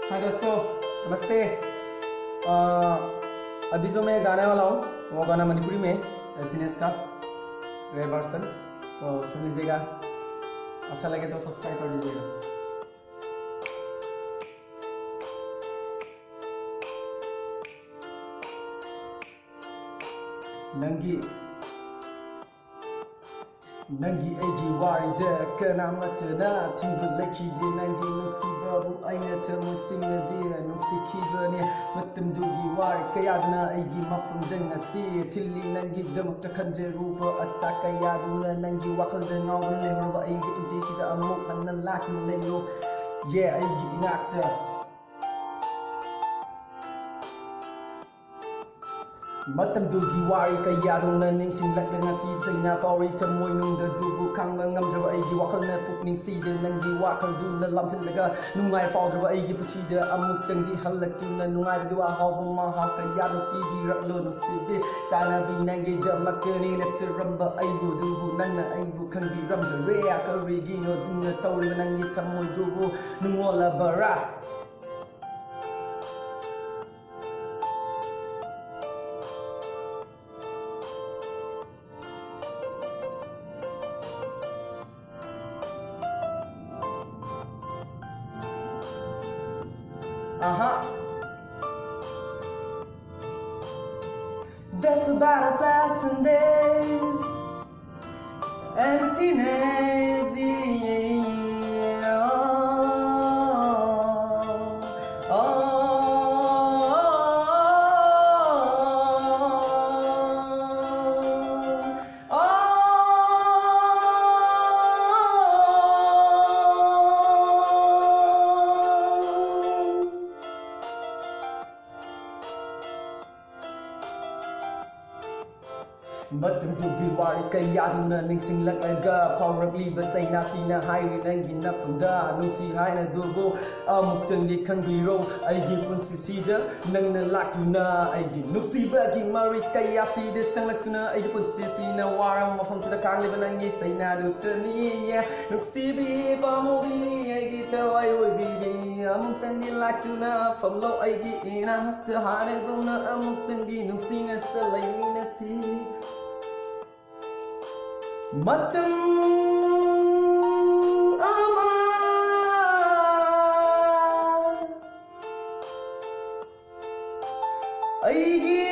हाय दोस्तों, नमस्ते। अभी जो मैं गाने वाला हूँ वो गाना मणिपुरी में दिनेश का रे वर्सन, तो सुन लीजिएगा। अच्छा लगे तो सब्सक्राइब कर दीजिएगा। Nangi aigi warida kanamatana tingulakidi nangi nusibabu aina tamusinadi nusikibani matamdugi wari kayaduna aigi mafumdan ngasi tilli nangi damakta khanjaruba asa kayaduna nangi wakhalda ngawun lehruba aigi punsisida amuk hanna lakna lelo yeah aigi inakta Matamdugi wari kayaduna ningsinglakna ngasi saina fauri tamoy nungda dubu khangba ngamdraba aigi wakhalna pukningsida nangi wakalduna lamsinlaga nungai faudra aigi puchida amuktangdi halaktuna nungai bagi wahawba mahau kayadu pibiraklo nusibi sanabi nangi damaktani letsiramba aibu dubu nanna aibu khangbiramda rea karigino duna tawriba nangi tamoy dubu nungola bara That's about a thousand days, emptiness, yeah. Matamdugi wari kayaduna ningsinglaknaga fauragliba sainasina hairi nangi nafamda nungsi haina dubu amuktangdi khangbiro aigi punsisida nangna laktuna aigi nuksibagi mari kayasida changlaktuna aigi punsisina waram mafamsida khangliba nangi sainadutani nuksibi pamubi aigi tawai oibibi amuktangdi laktuna famlo aigi inamakta hanaguna amuktangdi nuksina salainasi Matam ama aigi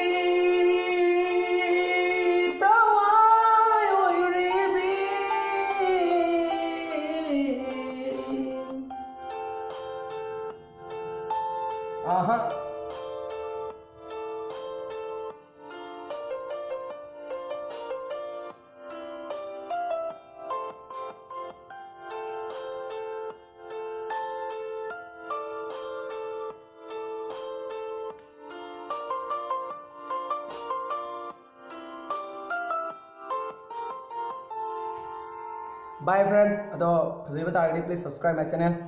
tawai oiribi Bye friends, please subscribe my channel.